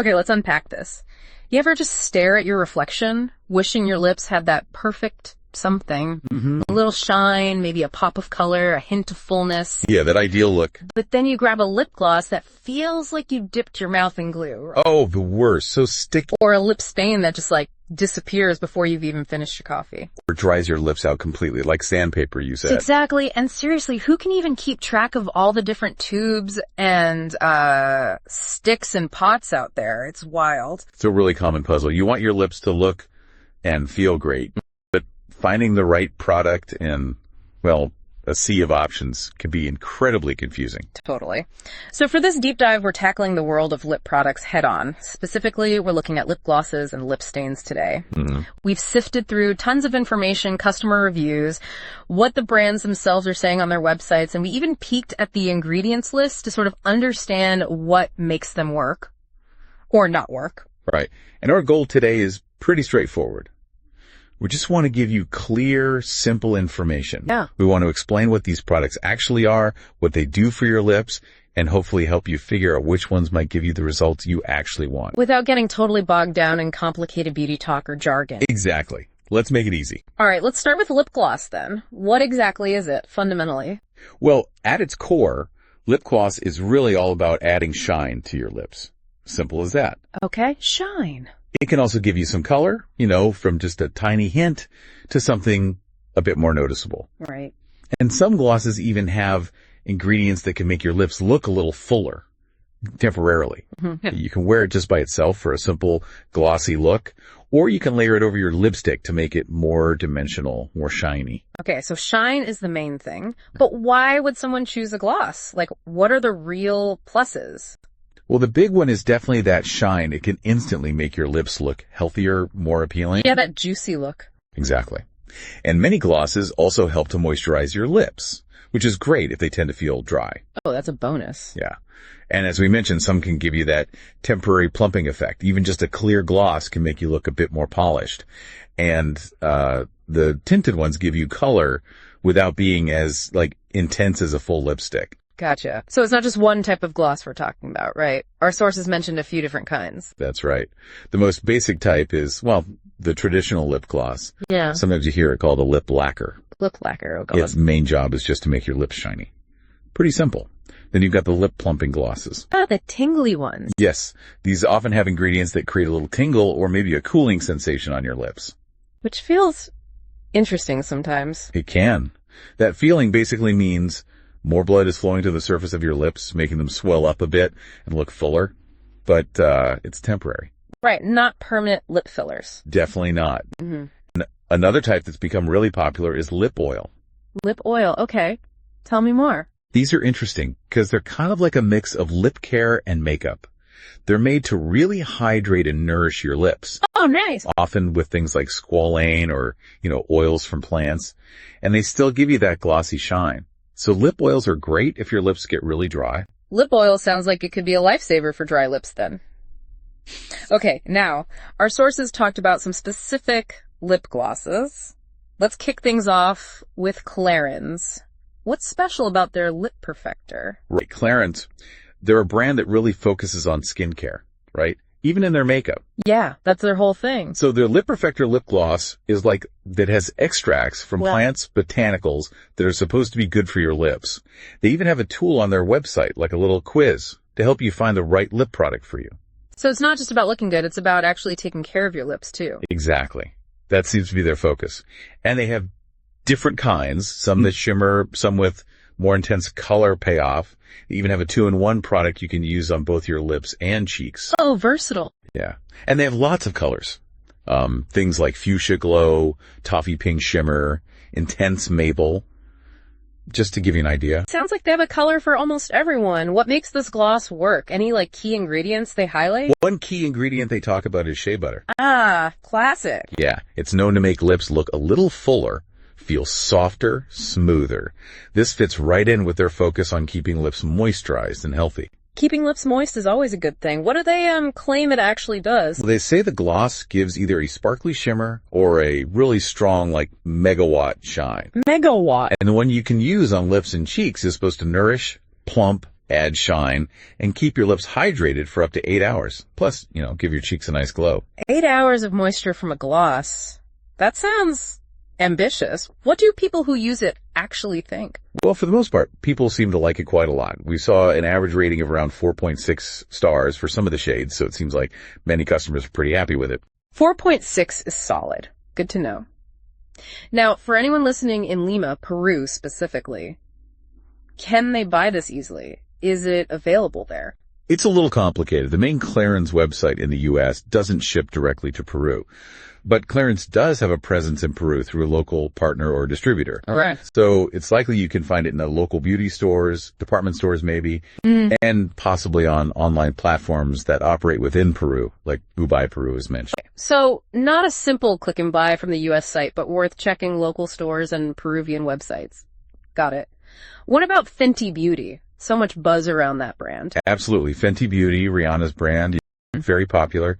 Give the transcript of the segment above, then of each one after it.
Okay, let's unpack this. You ever just stare at your reflection, wishing your lips had that perfect something? A little shine, maybe a pop of color, a hint of fullness. Yeah, that ideal look. But then you grab a lip gloss that feels like you dipped your mouth in glue. Oh, the worst. So sticky. Or a lip stain that just disappears before you've even finished your coffee. Or dries your lips out completely, like sandpaper, you said. Exactly. And seriously, who can even keep track of all the different tubes and sticks and pots out there? It's wild. It's a really common puzzle. You want your lips to look and feel great, but finding the right product in, well, a sea of options can be incredibly confusing. Totally. So for this deep dive, we're tackling the world of lip products head on. Specifically, we're looking at lip glosses and lip stains today. We've sifted through tons of information, customer reviews, what the brands themselves are saying on their websites, and we even peeked at the ingredients list to sort of understand what makes them work or not work. Right. And our goal today is pretty straightforward. We just want to give you clear, simple information. Yeah. We want to explain what these products actually are, what they do for your lips, and hopefully help you figure out which ones might give you the results you actually want. Without getting totally bogged down in complicated beauty talk or jargon. Exactly. Let's make it easy. All right, let's start with lip gloss then. What exactly is it, fundamentally? Well, at its core, lip gloss is really all about adding shine to your lips. Simple as that. Okay, shine. It can also give you some color, from just a tiny hint to something a bit more noticeable. Right. And some glosses even have ingredients that can make your lips look a little fuller temporarily. You can wear it just by itself for a simple glossy look, or you can layer it over your lipstick to make it more dimensional, more shiny. Okay, so shine is the main thing, but why would someone choose a gloss? What are the real pluses? Well, the big one is definitely that shine. It can instantly make your lips look healthier, more appealing. Yeah, that juicy look. Exactly. And many glosses also help to moisturize your lips, which is great if they tend to feel dry. Oh, that's a bonus. Yeah. And as we mentioned, some can give you that temporary plumping effect. Even just a clear gloss can make you look a bit more polished. And the tinted ones give you color without being as intense as a full lipstick. Gotcha. So it's not just one type of gloss we're talking about, right? Our sources mentioned a few different kinds. That's right. The most basic type is, the traditional lip gloss. Yeah. Sometimes you hear it called a lip lacquer. Lip lacquer, oh God. Its main job is just to make your lips shiny. Pretty simple. Then you've got the lip plumping glosses. Ah, the tingly ones. Yes. These often have ingredients that create a little tingle or maybe a cooling sensation on your lips. Which feels interesting sometimes. It can. That feeling basically means more blood is flowing to the surface of your lips, making them swell up a bit and look fuller. But it's temporary. Right, not permanent lip fillers. Definitely not. Another type that's become really popular is lip oil. Lip oil, okay. Tell me more. These are interesting because they're kind of like a mix of lip care and makeup. They're made to really hydrate and nourish your lips. Oh, nice. Often with things like squalane or, oils from plants. And they still give you that glossy shine. So lip oils are great if your lips get really dry. Lip oil sounds like it could be a lifesaver for dry lips then. Okay, now, our sources talked about some specific lip glosses. Let's kick things off with Clarins. What's special about their lip perfector? Right, Clarins, they're a brand that really focuses on skincare, right? Even in their makeup. Yeah, that's their whole thing. So their Lip Perfector lip gloss is that has extracts from plants, botanicals that are supposed to be good for your lips. They even have a tool on their website, like a little quiz, to help you find the right lip product for you. So it's not just about looking good, it's about actually taking care of your lips too. Exactly. That seems to be their focus. And they have different kinds, some that shimmer, some with more intense color payoff. They even have a 2-in-1 product you can use on both your lips and cheeks. Oh, versatile. Yeah. And they have lots of colors. Things like fuchsia glow, toffee pink shimmer, intense maple. Just to give you an idea. Sounds like they have a color for almost everyone. What makes this gloss work? Any key ingredients they highlight? One key ingredient they talk about is shea butter. Ah, classic. Yeah. It's known to make lips look a little fuller, feel softer, smoother. This fits right in with their focus on keeping lips moisturized and healthy. Keeping lips moist is always a good thing. What do they claim it actually does? Well, they say the gloss gives either a sparkly shimmer or a really strong, megawatt shine. Megawatt. And the one you can use on lips and cheeks is supposed to nourish, plump, add shine, and keep your lips hydrated for up to 8 hours. Plus, give your cheeks a nice glow. 8 hours of moisture from a gloss. That sounds ambitious. What do people who use it actually think? Well, for the most part, people seem to like it quite a lot. We saw an average rating of around 4.6 stars for some of the shades, so it seems like many customers are pretty happy with it. 4.6 is solid. Good to know. Now, for anyone listening in Lima, Peru specifically, can they buy this easily? Is it available there? It's a little complicated. The main Clarins website in the U.S. doesn't ship directly to Peru. But Clarins does have a presence in Peru through a local partner or distributor. All right. So it's likely you can find it in the local beauty stores, department stores maybe, and possibly on online platforms that operate within Peru, like Ubuy Peru is mentioned. So not a simple click and buy from the U.S. site, but worth checking local stores and Peruvian websites. Got it. What about Fenty Beauty? So much buzz around that brand. Absolutely. Fenty Beauty, Rihanna's brand, very popular.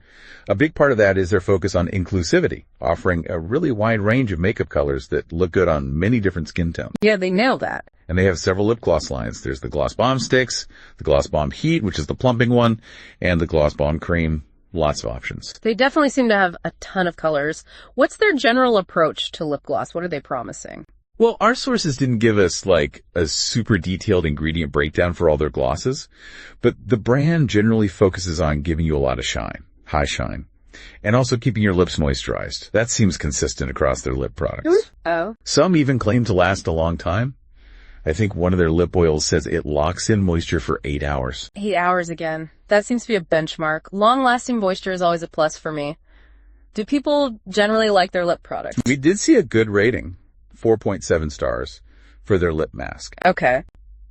A big part of that is their focus on inclusivity, offering a really wide range of makeup colors that look good on many different skin tones. Yeah, they nailed that. And they have several lip gloss lines. There's the Gloss Bomb Sticks, the Gloss Bomb Heat, which is the plumping one, and the Gloss Bomb Cream. Lots of options. They definitely seem to have a ton of colors. What's their general approach to lip gloss? What are they promising? Well, our sources didn't give us like a super detailed ingredient breakdown for all their glosses, but the brand generally focuses on giving you a lot of shine, high shine, and also keeping your lips moisturized. That seems consistent across their lip products. Oh. Some even claim to last a long time. I think one of their lip oils says it locks in moisture for 8 hours. 8 hours again. That seems to be a benchmark. Long-lasting moisture is always a plus for me. Do people generally like their lip products? We did see a good rating. 4.7 stars for their lip mask. Okay.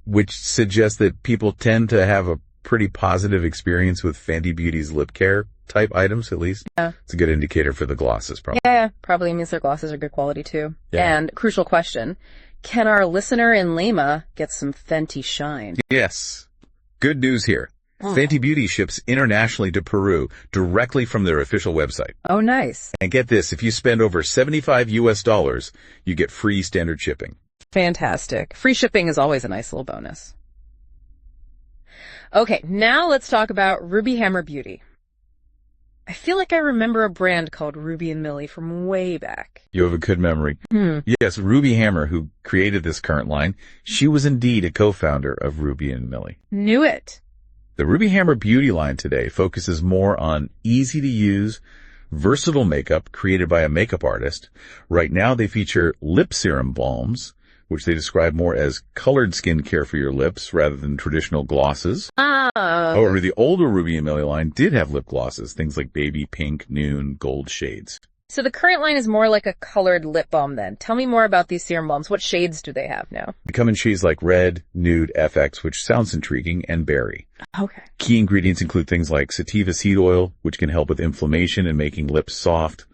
Which suggests that people tend to have a pretty positive experience with Fenty Beauty's lip care type items, at least. Yeah. It's a good indicator for the glosses, probably. Yeah, probably means their glosses are good quality too. Yeah. And crucial question, can our listener in Lima get some Fenty shine? Yes. Good news here. Fenty Beauty ships internationally to Peru directly from their official website. Oh, nice. And get this, if you spend over $75, you get free standard shipping. Fantastic. Free shipping is always a nice little bonus. Okay, now let's talk about Ruby Hammer Beauty. I feel like I remember a brand called Ruby and Millie from way back. You have a good memory. Yes, Ruby Hammer, who created this current line, she was indeed a co-founder of Ruby and Millie. Knew it. The Ruby Hammer Beauty line today focuses more on easy-to-use, versatile makeup created by a makeup artist. Right now they feature lip serum balms, which they describe more as colored skincare for your lips rather than traditional glosses. However, the older Ruby and Millie line did have lip glosses, things like baby pink, noon, gold shades. So the current line is more like a colored lip balm then. Tell me more about these serum balms. What shades do they have now? They come in shades like red, nude, FX, which sounds intriguing, and berry. Okay. Key ingredients include things like sativa seed oil, which can help with inflammation and making lips soft,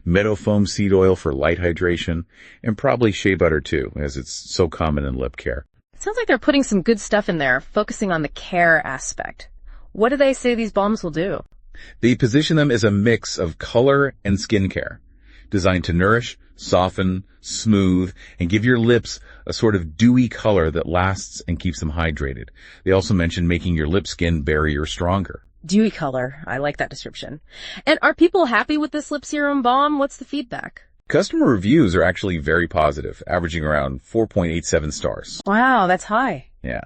meadow foam seed oil for light hydration, and probably shea butter too, as it's so common in lip care. It sounds like they're putting some good stuff in there, focusing on the care aspect. What do they say these balms will do? They position them as a mix of color and skincare, designed to nourish, soften, smooth, and give your lips a sort of dewy color that lasts and keeps them hydrated. They also mention making your lip skin barrier stronger. Dewy color. I like that description. And are people happy with this lip serum balm? What's the feedback? Customer reviews are actually very positive, averaging around 4.87 stars. Wow, that's high. Yeah.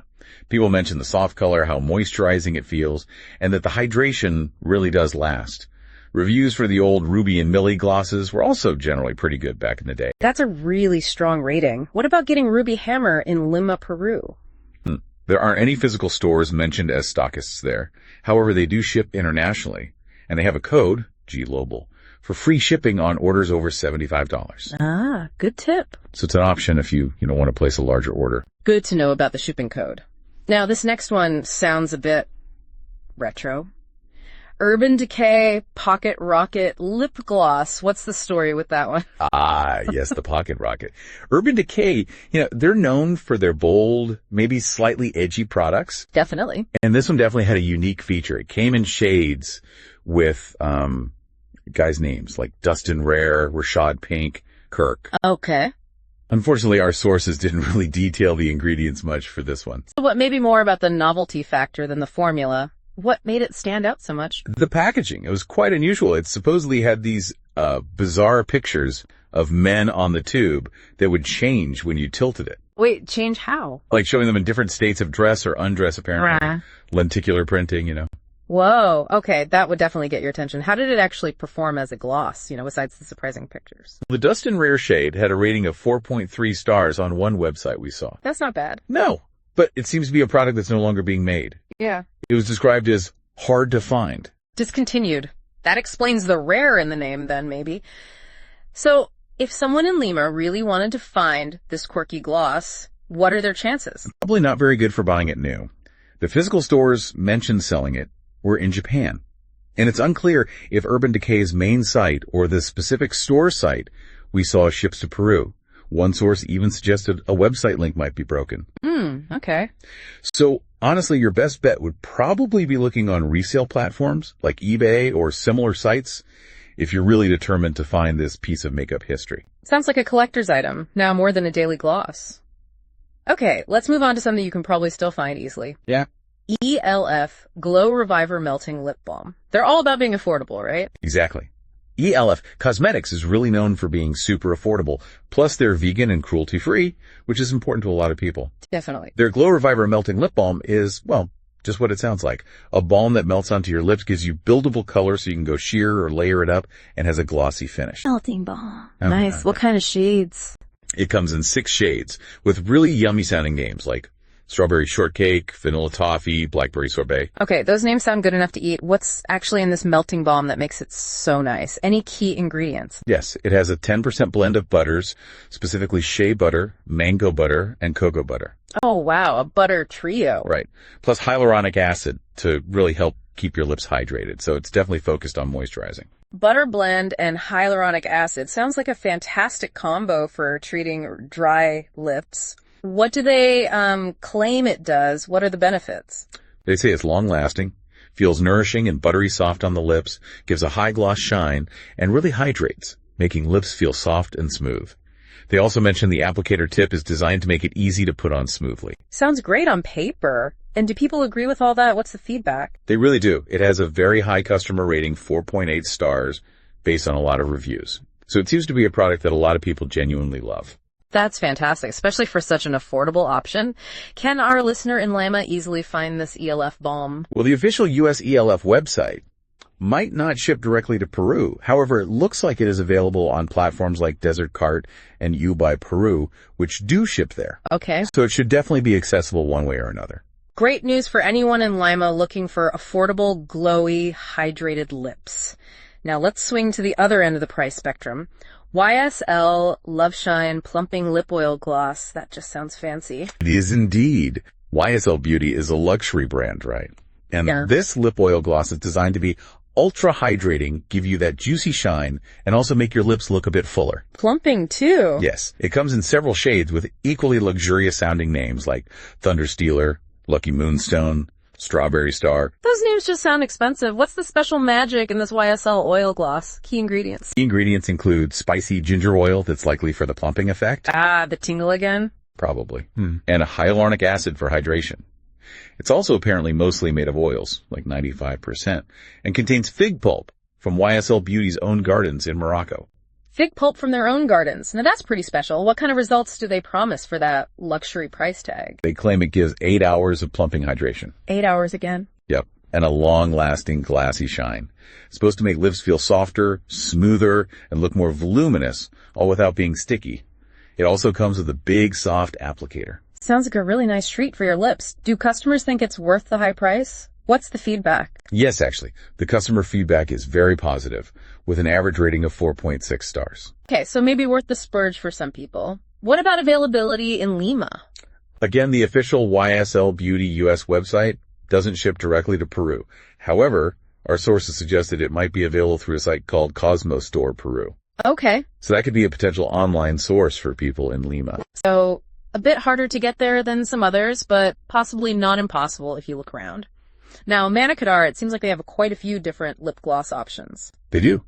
People mention the soft color, how moisturizing it feels, and that the hydration really does last. Reviews for the old Ruby and Millie glosses were also generally pretty good back in the day. That's a really strong rating. What about getting Ruby Hammer in Lima, Peru? There aren't any physical stores mentioned as stockists there. However, they do ship internationally, and they have a code, GLOBAL, for free shipping on orders over $75. Ah, good tip. So it's an option if you want to place a larger order. Good to know about the shipping code. Now, this next one sounds a bit retro. Urban Decay Pocket Rocket Lip Gloss. What's the story with that one? Ah, yes, the Pocket Rocket. Urban Decay, they're known for their bold, maybe slightly edgy products. Definitely. And this one definitely had a unique feature. It came in shades with guys' names like Dustin Rare, Rashad Pink, Kirk. Okay. Unfortunately, our sources didn't really detail the ingredients much for this one. So what may be more about the novelty factor than the formula? What made it stand out so much? The packaging. It was quite unusual. It supposedly had these bizarre pictures of men on the tube that would change when you tilted it. Wait, change how? Like showing them in different states of dress or undress, apparently. Lenticular printing, Whoa. Okay, that would definitely get your attention. How did it actually perform as a gloss, besides the surprising pictures? The Dust and Rare shade had a rating of 4.3 stars on one website we saw. That's not bad. No, but it seems to be a product that's no longer being made. Yeah. It was described as hard to find. Discontinued. That explains the rare in the name then, maybe. So, if someone in Lima really wanted to find this quirky gloss, what are their chances? Probably not very good for buying it new. The physical stores mentioned selling it were in Japan. And it's unclear if Urban Decay's main site or the specific store site we saw ships to Peru. One source even suggested a website link might be broken. Okay. So, honestly, your best bet would probably be looking on resale platforms like eBay or similar sites if you're really determined to find this piece of makeup history. Sounds like a collector's item, now more than a daily gloss. Okay, let's move on to something you can probably still find easily. Yeah. ELF Glow Reviver Melting Lip Balm. They're all about being affordable, right? Exactly. ELF Cosmetics is really known for being super affordable. Plus, they're vegan and cruelty-free, which is important to a lot of people. Definitely. Their Glow Reviver Melting Lip Balm is, well, just what it sounds like. A balm that melts onto your lips, gives you buildable color so you can go sheer or layer it up, and has a glossy finish. Melting balm. Nice. What kind of shades? It comes in 6 shades with really yummy sounding names like strawberry shortcake, vanilla toffee, blackberry sorbet. Okay, those names sound good enough to eat. What's actually in this melting balm that makes it so nice? Any key ingredients? Yes, it has a 10% blend of butters, specifically shea butter, mango butter, and cocoa butter. Oh, wow, a butter trio. Right. Plus hyaluronic acid to really help keep your lips hydrated. So it's definitely focused on moisturizing. Butter blend and hyaluronic acid sounds like a fantastic combo for treating dry lips. What do they claim it does? What are the benefits? They say it's long-lasting, feels nourishing and buttery soft on the lips, gives a high gloss shine, and really hydrates, making lips feel soft and smooth. They also mention the applicator tip is designed to make it easy to put on smoothly. Sounds great on paper. And do people agree with all that? What's the feedback? They really do. It has a very high customer rating, 4.8 stars, based on a lot of reviews. So it seems to be a product that a lot of people genuinely love. That's fantastic, especially for such an affordable option. Can our listener in Lima easily find this ELF balm? Well, the official US ELF website might not ship directly to Peru. However, it looks like it is available on platforms like Desert Cart and You by Peru, which do ship there. Okay. So it should definitely be accessible one way or another. Great news for anyone in Lima looking for affordable, glowy, hydrated lips. Now let's swing to the other end of the price spectrum. YSL Love Shine Plumping Lip Oil Gloss. That just sounds fancy. It is indeed. YSL Beauty is a luxury brand, right? And This lip oil gloss is designed to be ultra hydrating, give you that juicy shine, and also make your lips look a bit fuller. Plumping too. Yes. It comes in several shades with equally luxurious sounding names like Thunder Stealer, Lucky Moonstone, Strawberry Star. Those names just sound expensive. What's the special magic in this YSL oil gloss? Key ingredients. Key ingredients include spicy ginger oil that's likely for the plumping effect. Ah, the tingle again? Probably. And a hyaluronic acid for hydration. It's also apparently mostly made of oils, like 95%, and contains fig pulp from YSL Beauty's own gardens in Morocco. Fig pulp from their own gardens. Now that's pretty special. What kind of results do they promise for that luxury price tag? They claim it gives 8 hours of plumping hydration. 8 hours again? Yep. And a long-lasting glassy shine. It's supposed to make lips feel softer, smoother, and look more voluminous, all without being sticky. It also comes with a big, soft applicator. Sounds like a really nice treat for your lips. Do customers think it's worth the high price? What's the feedback? Yes, actually. The customer feedback is very positive, with an average rating of 4.6 stars. Okay, so maybe worth the splurge for some people. What about availability in Lima? Again, the official YSL Beauty US website doesn't ship directly to Peru. However, our sources suggested it might be available through a site called Cosmo Store Peru. Okay. So that could be a potential online source for people in Lima. So a bit harder to get there than some others, but possibly not impossible if you look around. Now, Manicadar, it seems like they have quite a few different lip gloss options. They do.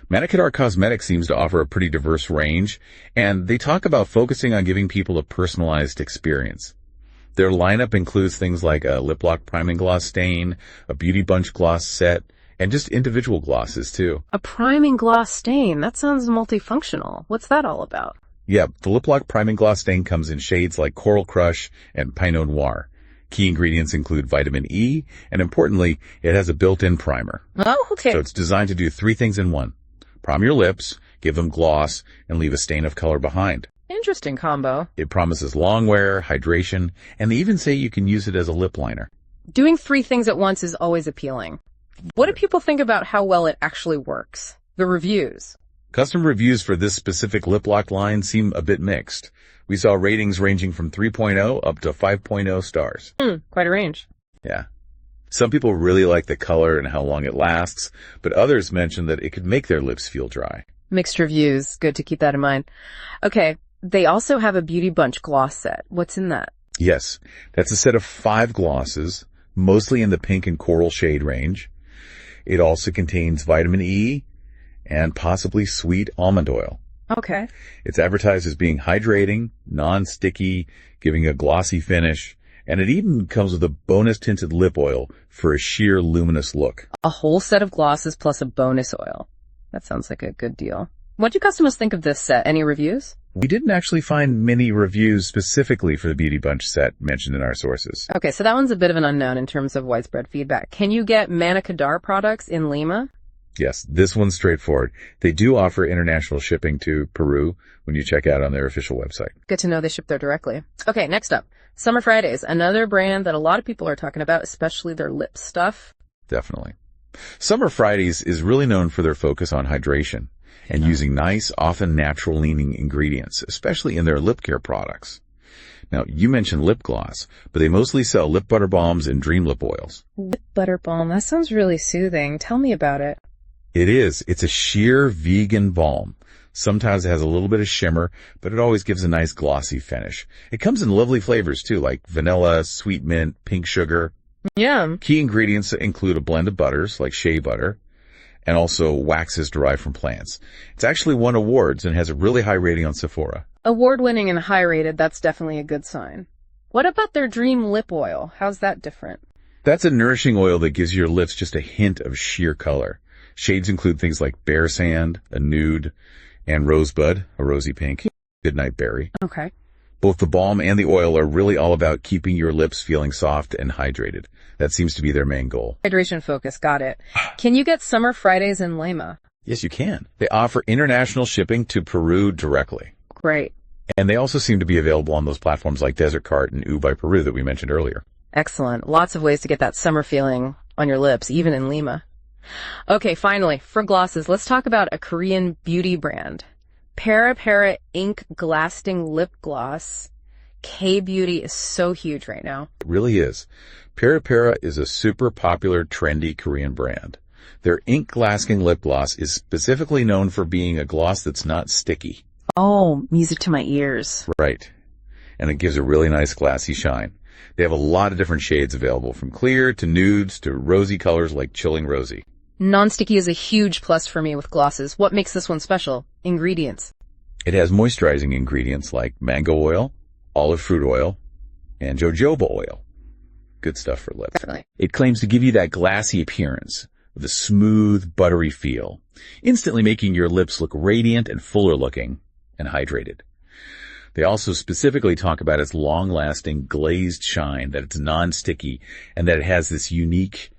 Manicadar Cosmetics seems to offer a pretty diverse range, and they talk about focusing on giving people a personalized experience. Their lineup includes things like a lip lock priming gloss stain, a beauty bunch gloss set, and just individual glosses too. A priming gloss stain? That sounds multifunctional. What's that all about? Yeah, the lip lock priming gloss stain comes in shades like Coral Crush and Pinot Noir. Key ingredients include vitamin E, and importantly, it has a built-in primer. Oh, okay. So it's designed to do 3 things in one. Prime your lips, give them gloss, and leave a stain of color behind. Interesting combo. It promises long wear, hydration, and they even say you can use it as a lip liner. Doing 3 things at once is always appealing. What do people think about how well it actually works? The reviews. Custom reviews for this specific lip lock line seem a bit mixed. We saw ratings ranging from 3.0 up to 5.0 stars. Quite a range. Yeah. Some people really like the color and how long it lasts, but others mention that it could make their lips feel dry. Mixed reviews. Good to keep that in mind. Okay. They also have a beauty bunch gloss set. What's in that? Yes. That's a set of 5 glosses, mostly in the pink and coral shade range. It also contains vitamin E and possibly sweet almond oil. Okay. It's advertised as being hydrating, non-sticky, giving a glossy finish, and it even comes with a bonus tinted lip oil for a sheer luminous look. A whole set of glosses plus a bonus oil. That sounds like a good deal. What do customers think of this set? Any reviews? We didn't actually find many reviews specifically for the Beauty Bunch set mentioned in our sources. Okay, so that one's a bit of an unknown in terms of widespread feedback. Can you get Manicadar products in Lima? Yes, this one's straightforward. They do offer international shipping to Peru when you check out on their official website. Good to know they ship there directly. Okay, next up. Summer Fridays, another brand that a lot of people are talking about, especially their lip stuff. Definitely. Summer Fridays is really known for their focus on hydration and using nice, often natural-leaning ingredients, especially in their lip care products. Now, you mentioned lip gloss, but they mostly sell lip butter balms and dream lip oils. Lip butter balm, that sounds really soothing. Tell me about it. It is. It's a sheer vegan balm. Sometimes it has a little bit of shimmer, but it always gives a nice glossy finish. It comes in lovely flavors too, like vanilla, sweet mint, pink sugar. Yeah. Key ingredients include a blend of butters, like shea butter, and also waxes derived from plants. It's actually won awards and has a really high rating on Sephora. Award-winning and high-rated, that's definitely a good sign. What about their Dream Lip Oil? How's that different? That's a nourishing oil that gives your lips just a hint of sheer color. Shades include things like bear sand, a nude, and rosebud, a rosy pink, goodnight berry. Okay. Both the balm and the oil are really all about keeping your lips feeling soft and hydrated. That seems to be their main goal. Hydration focus, got it. Can you get Summer Fridays in Lima? Yes, you can. They offer international shipping to Peru directly. Great. And they also seem to be available on those platforms like Desert Cart and Ooh by Peru that we mentioned earlier. Excellent. Lots of ways to get that summer feeling on your lips, even in Lima. Okay, finally, for glosses, let's talk about a Korean beauty brand. Peripera Ink Glasting Lip Gloss. K-Beauty is so huge right now. It really is. Peripera is a super popular, trendy Korean brand. Their ink glasting lip gloss is specifically known for being a gloss that's not sticky. Oh, music to my ears. Right. And it gives a really nice glassy shine. They have a lot of different shades available, from clear to nudes to rosy colors like Chilling Rosy. Non-sticky is a huge plus for me with glosses. What makes this one special? Ingredients. It has moisturizing ingredients like mango oil, olive fruit oil, and jojoba oil. Good stuff for lips. Definitely. It claims to give you that glassy appearance with a smooth, buttery feel, instantly making your lips look radiant and fuller looking and hydrated. They also specifically talk about its long-lasting glazed shine, that it's non-sticky, and that it has this unique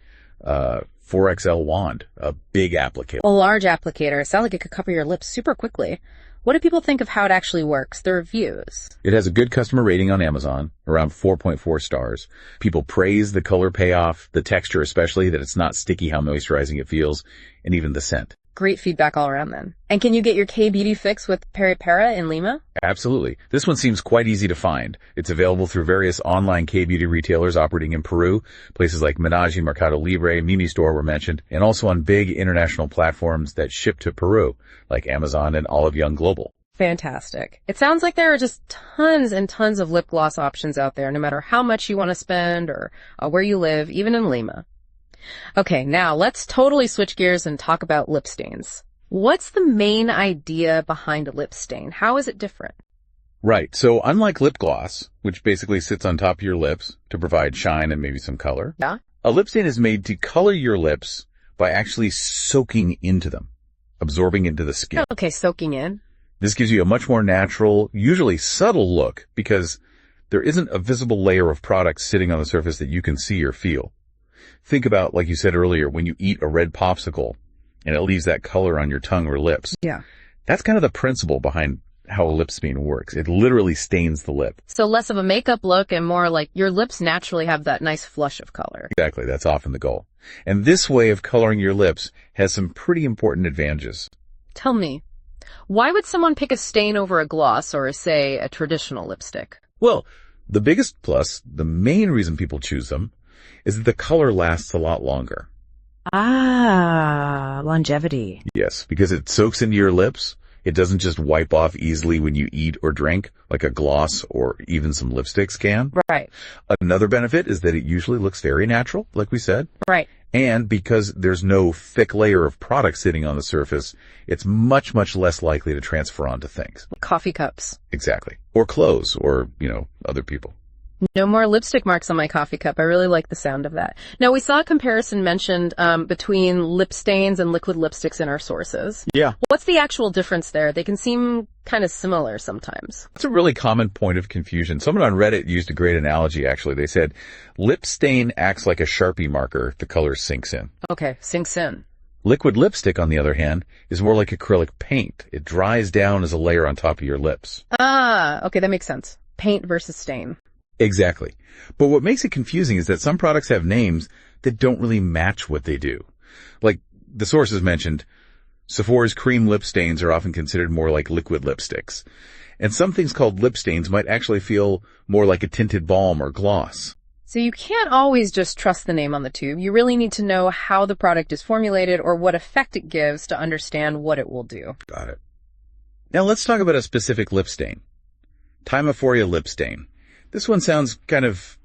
4XL wand, a big applicator. A large applicator. Sounds like it could cover your lips super quickly. What do people think of how it actually works? The reviews. It has a good customer rating on Amazon, around 4.4 stars. People praise the color payoff, the texture especially, that it's not sticky, how moisturizing it feels, and even the scent. Great feedback all around then. And can you get your K-Beauty fix with Peripera in Lima? Absolutely. This one seems quite easy to find. It's available through various online K-Beauty retailers operating in Peru. Places like Menaje, Mercado Libre, Mimi Store were mentioned, and also on big international platforms that ship to Peru, like Amazon and Olive Young Global. Fantastic. It sounds like there are just tons and tons of lip gloss options out there, no matter how much you want to spend or where you live, even in Lima. Okay, now let's totally switch gears and talk about lip stains. What's the main idea behind a lip stain? How is it different? Right. So unlike lip gloss, which basically sits on top of your lips to provide shine and maybe some color, Yeah. a lip stain is made to color your lips by actually soaking into them, absorbing into the skin. Okay, soaking in. This gives you a much more natural, usually subtle look because there isn't a visible layer of product sitting on the surface that you can see or feel. Think about, like you said earlier, when you eat a red popsicle and it leaves that color on your tongue or lips. Yeah. That's kind of the principle behind how a lip stain works. It literally stains the lip. So less of a makeup look and more like your lips naturally have that nice flush of color. Exactly. That's often the goal. And this way of coloring your lips has some pretty important advantages. Tell me, why would someone pick a stain over a gloss or, say, a traditional lipstick? Well, the biggest plus, the main reason people choose them, is that the color lasts a lot longer. Ah, longevity. Yes, because it soaks into your lips. It doesn't just wipe off easily when you eat or drink, like a gloss or even some lipsticks can. Right. Another benefit is that it usually looks very natural, like we said. Right. And because there's no thick layer of product sitting on the surface, it's much, much less likely to transfer onto things. Coffee cups. Exactly. Or clothes, or, other people. No more lipstick marks on my coffee cup. I really like the sound of that. Now, we saw a comparison mentioned between lip stains and liquid lipsticks in our sources. Yeah. What's the actual difference there? They can seem kind of similar sometimes. It's a really common point of confusion. Someone on Reddit used a great analogy, actually. They said, lip stain acts like a Sharpie marker the color sinks in. Okay, sinks in. Liquid lipstick, on the other hand, is more like acrylic paint. It dries down as a layer on top of your lips. Ah, okay, that makes sense. Paint versus stain. Exactly. But what makes it confusing is that some products have names that don't really match what they do. Like the sources mentioned, Sephora's cream lip stains are often considered more like liquid lipsticks. And some things called lip stains might actually feel more like a tinted balm or gloss. So you can't always just trust the name on the tube. You really need to know how the product is formulated or what effect it gives to understand what it will do. Got it. Now let's talk about a specific lip stain. Timeophoria Lip Stain. This one sounds kind of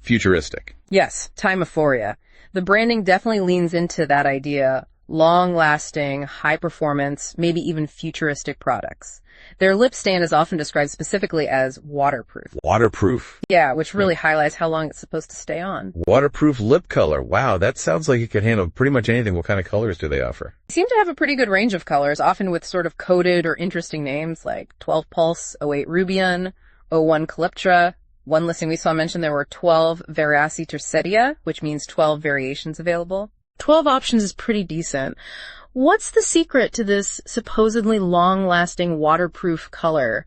futuristic. Yes, Timeophoria. The branding definitely leans into that idea. Long-lasting, high-performance, maybe even futuristic products. Their lip stain is often described specifically as waterproof. Waterproof. Yeah, which really highlights how long it's supposed to stay on. Waterproof lip color. Wow, that sounds like it could handle pretty much anything. What kind of colors do they offer? They seem to have a pretty good range of colors, often with sort of coded or interesting names like 12 Pulse, 08 Rubion, 01 Calyptra. One listing we saw mentioned there were 12 Veraci Tercetia, which means 12 variations available. 12 options is pretty decent. What's the secret to this supposedly long-lasting waterproof color?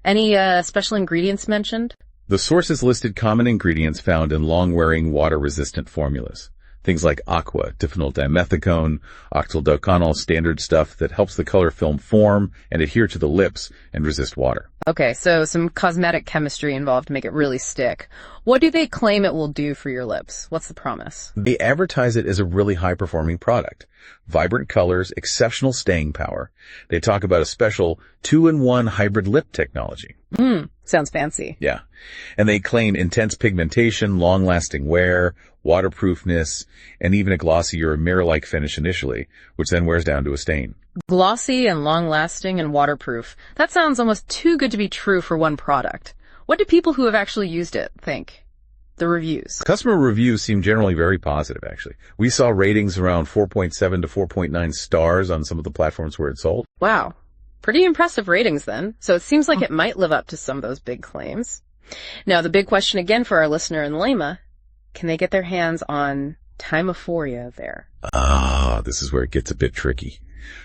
Any special ingredients mentioned? The sources listed common ingredients found in long-wearing water-resistant formulas. Things like aqua, diphenyl dimethicone, octyl-doconal, standard stuff that helps the color film form and adhere to the lips and resist water. Okay, so some cosmetic chemistry involved to make it really stick. What do they claim it will do for your lips? What's the promise? They advertise it as a really high-performing product. Vibrant colors, exceptional staying power. They talk about a special 2-in-1 hybrid lip technology. Sounds fancy. Yeah. And they claim intense pigmentation, long-lasting wear, waterproofness, and even a glossy or mirror-like finish initially, which then wears down to a stain. Glossy and long-lasting and waterproof. That sounds almost too good to be true for one product. What do people who have actually used it think? The reviews. Customer reviews seem generally very positive, actually. We saw ratings around 4.7 to 4.9 stars on some of the platforms where it sold. Wow. Pretty impressive ratings then. So it seems like it might live up to some of those big claims. Now, the big question again for our listener in Lema, can they get their hands on Timeophoria there? This is where it gets a bit tricky.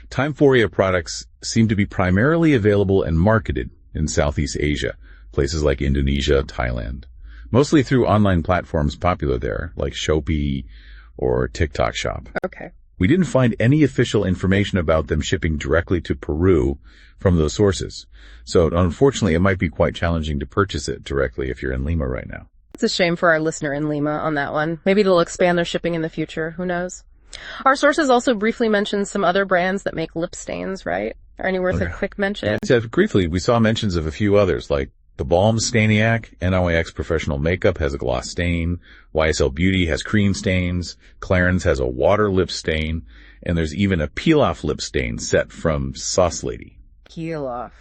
Timeophoria products seem to be primarily available and marketed in Southeast Asia, places like Indonesia, Thailand, mostly through online platforms popular there, like Shopee or TikTok Shop. Okay. We didn't find any official information about them shipping directly to Peru from those sources. So unfortunately, it might be quite challenging to purchase it directly if you're in Lima right now. It's a shame for our listener in Lima on that one. Maybe they'll expand their shipping in the future. Who knows? Our sources also briefly mentioned some other brands that make lip stains, right? Are any worth a quick mention? Yeah, briefly, we saw mentions of a few others, like the Balms Stainiac, NYX Professional Makeup has a gloss stain, YSL Beauty has cream stains, Clarins has a water lip stain, And there's even a peel-off lip stain set from Sauce Lady. Peel off.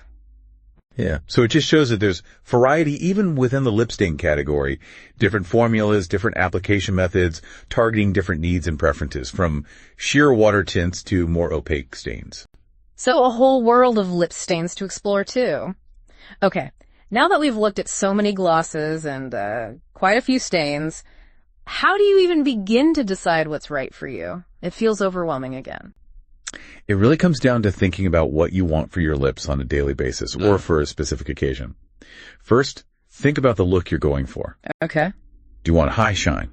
Yeah. So it just shows that there's variety even within the lip stain category. Different formulas, different application methods, targeting different needs and preferences, from sheer water tints to more opaque stains. So a whole world of lip stains to explore too. Okay, now that we've looked at so many glosses and quite a few stains, how do you even begin to decide what's right for you? It feels overwhelming again. It really comes down to thinking about what you want for your lips on a daily basis or for a specific occasion. First, think about the look you're going for. Okay. Do you want high shine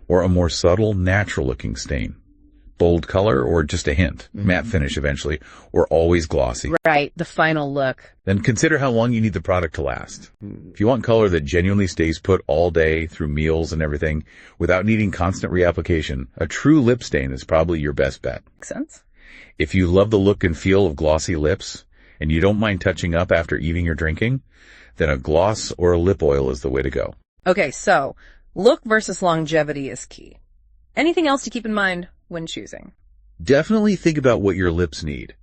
or a more subtle, natural-looking stain? Bold color or just a hint? Matte finish eventually, or always glossy? Right, the final look. Then consider how long you need the product to last. If you want color that genuinely stays put all day through meals and everything without needing constant reapplication, a true lip stain is probably your best bet. Makes sense. If you love the look and feel of glossy lips and you don't mind touching up after eating or drinking, then a gloss or a lip oil is the way to go. Okay, so look versus longevity is key. Anything else to keep in mind when choosing? Definitely think about what your lips need.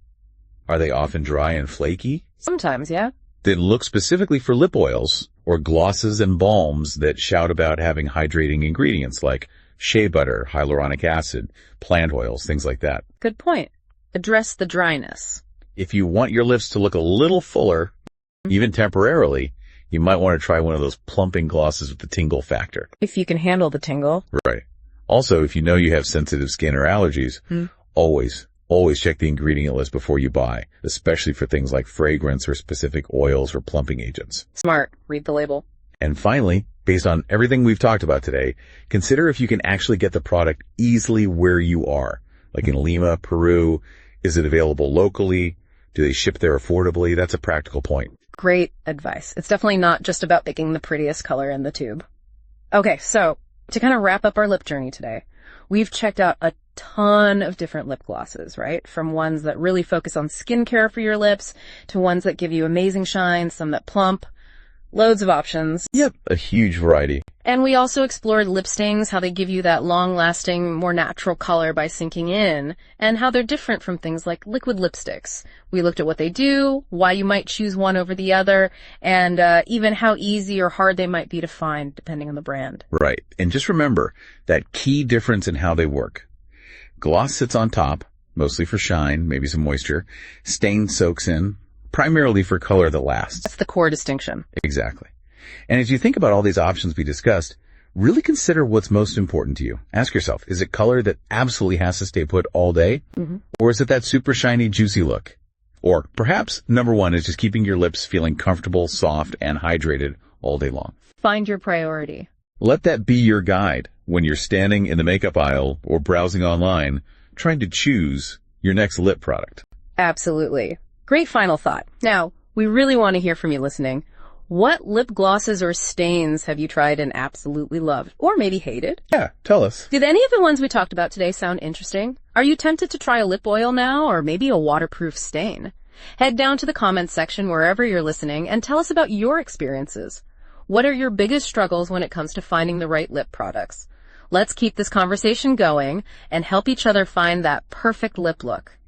Are they often dry and flaky? Sometimes, yeah. Then look specifically for lip oils or glosses and balms that shout about having hydrating ingredients like shea butter, hyaluronic acid, plant oils, things like that. Good point. Address the dryness. If you want your lips to look a little fuller, even temporarily, you might want to try one of those plumping glosses with the tingle factor. If you can handle the tingle. Right. Also, if you know you have sensitive skin or allergies, always check the ingredient list before you buy, especially for things like fragrance or specific oils or plumping agents. Smart. Read the label. And finally, based on everything we've talked about today, consider if you can actually get the product easily where you are, like in Lima, Peru. Is it available locally? Do they ship there affordably? That's a practical point. Great advice. It's definitely not just about picking the prettiest color in the tube. Okay, so to kind of wrap up our lip journey today, we've checked out a ton of different lip glosses, right? From ones that really focus on skincare for your lips to ones that give you amazing shine, some that plump. Loads of options. Yep, a huge variety. And we also explored lip stains, how they give you that long-lasting, more natural color by sinking in, and how they're different from things like liquid lipsticks. We looked at what they do, why you might choose one over the other, and even how easy or hard they might be to find depending on the brand. Right. And just remember that key difference in how they work. Gloss sits on top, mostly for shine, maybe some moisture. Stain soaks in, primarily for color that lasts. That's the core distinction. Exactly. And as you think about all these options we discussed, really consider what's most important to you. Ask yourself, is it color that absolutely has to stay put all day? Or is it that super shiny, juicy look? Or perhaps number one is just keeping your lips feeling comfortable, soft, and hydrated all day long. Find your priority. Let that be your guide when you're standing in the makeup aisle or browsing online, trying to choose your next lip product. Absolutely. Great final thought. Now, we really want to hear from you listening. What lip glosses or stains have you tried and absolutely loved? Or maybe hated? Yeah, tell us. Did any of the ones we talked about today sound interesting? Are you tempted to try a lip oil now or maybe a waterproof stain? Head down to the comments section wherever you're listening and tell us about your experiences. What are your biggest struggles when it comes to finding the right lip products? Let's keep this conversation going and help each other find that perfect lip look.